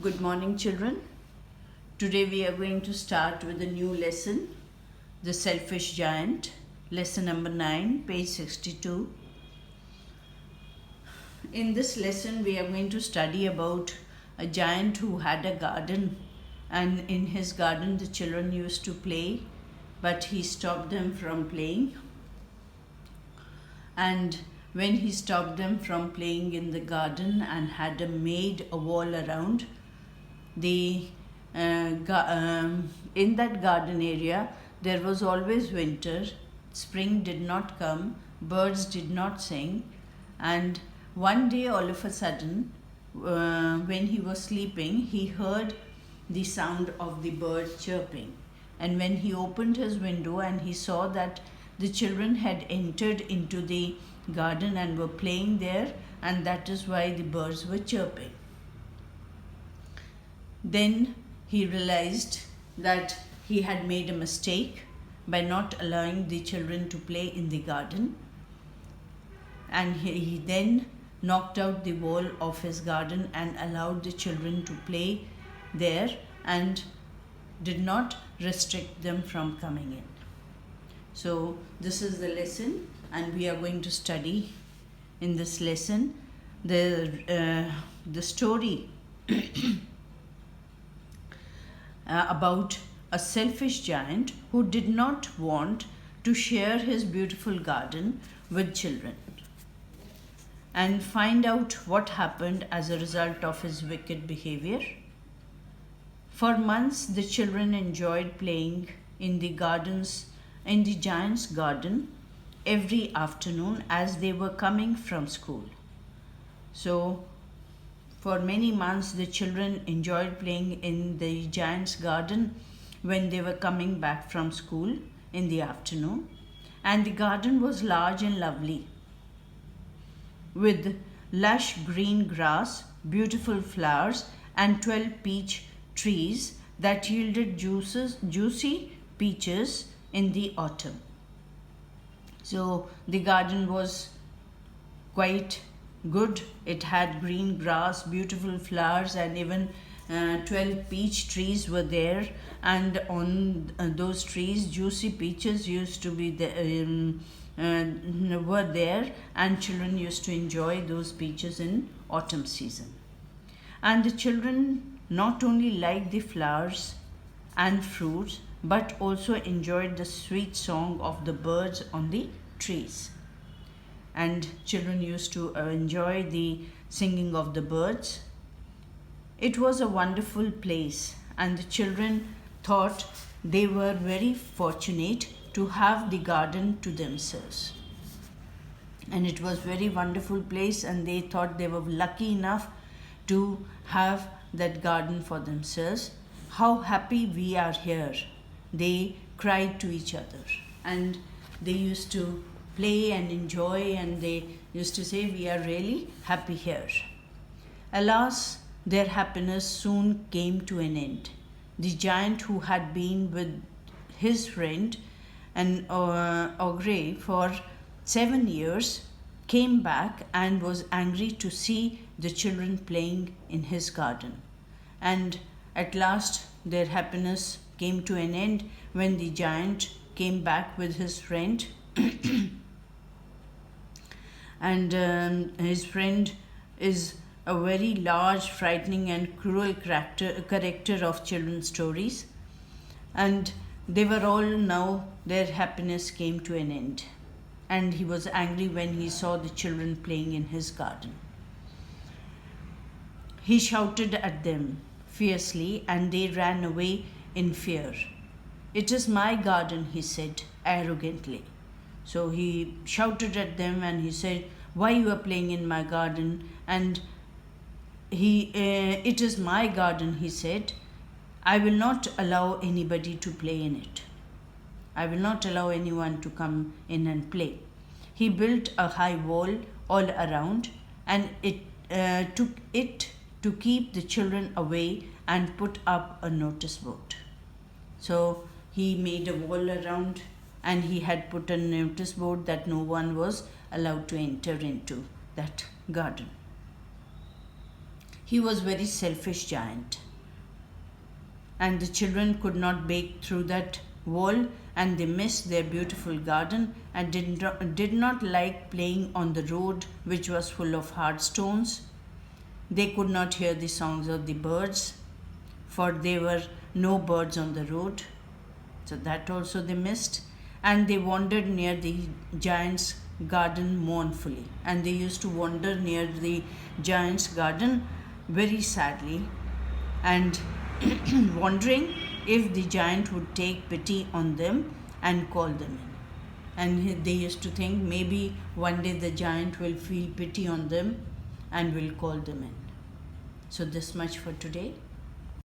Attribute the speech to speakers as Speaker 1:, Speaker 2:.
Speaker 1: Good morning, children. Today we are going to start with a new lesson, The Selfish Giant, lesson number 9, page 62. In this lesson, we are going to study about a giant who had a garden, and in his garden the children used to play, but he stopped them from playing. And when he stopped them from playing in the garden and had made a wall around, in that garden area there was always winter. Spring did not come, birds did not sing, and one day all of a sudden, when he was sleeping, he heard the sound of the bird chirping. And when he opened his window and he saw that the children had entered into the garden and were playing there, and that is why the birds were chirping. Then he realized that he had made a mistake by not allowing the children to play in the garden, and he then knocked out the wall of his garden and allowed the children to play there and did not restrict them from coming in. So this is the lesson, and we are going to study in this lesson the story about a selfish giant who did not want to share his beautiful garden with children, and find out what happened as a result of his wicked behavior. For months, the children enjoyed playing in the giant's garden every afternoon as they were coming from school. So for many months, the children enjoyed playing in the giant's garden when they were coming back from school in the afternoon. And the garden was large and lovely, with lush green grass, beautiful flowers, and 12 peach trees that yielded juicy peaches in the autumn. So the garden was quite good. It had green grass, beautiful flowers, and even 12 peach trees were there, and on those trees juicy peaches used to be were there, and children used to enjoy those peaches in autumn season. And the children not only liked the flowers and fruits, but also enjoyed the sweet song of the birds on the trees. And children used to enjoy the singing of the birds. It was a wonderful place, and the children thought they were very fortunate to have the garden to themselves. And it was very wonderful place, and they thought they were lucky enough to have that garden for themselves. How happy we are here, they cried to each other, and they used to play and enjoy, and they used to say, we are really happy here. Alas, their happiness soon came to an end. The giant, who had been with his friend and Ogre for 7 years, came back and was angry to see the children playing in his garden. And at last their happiness came to an end when the giant came back with his friend and his friend is a very large, frightening and cruel character of children's stories, and they were all now, their happiness came to an end, and he was angry when he saw the children playing in his garden. He shouted at them fiercely, and they ran away in fear. "It is my garden," he said arrogantly. So he shouted at them and he said, "Why you are playing in my garden?" And "It is my garden," he said. "I will not allow anybody to play in it. I will not allow anyone to come in and play." He built a high wall all around, and it took it to keep the children away, and put up a notice board. So he made a wall around, and he had put a notice board that no one was allowed to enter into that garden. He was very selfish giant, and the children could not break through that wall, and they missed their beautiful garden and did not like playing on the road, which was full of hard stones. They could not hear the songs of the birds, for there were no birds on the road. So that also they missed. And they wandered near the giant's garden mournfully. And they used to wander near the giant's garden very sadly and wondering if the giant would take pity on them and call them in. And they used to think maybe one day the giant will feel pity on them and will call them in. So this much for today.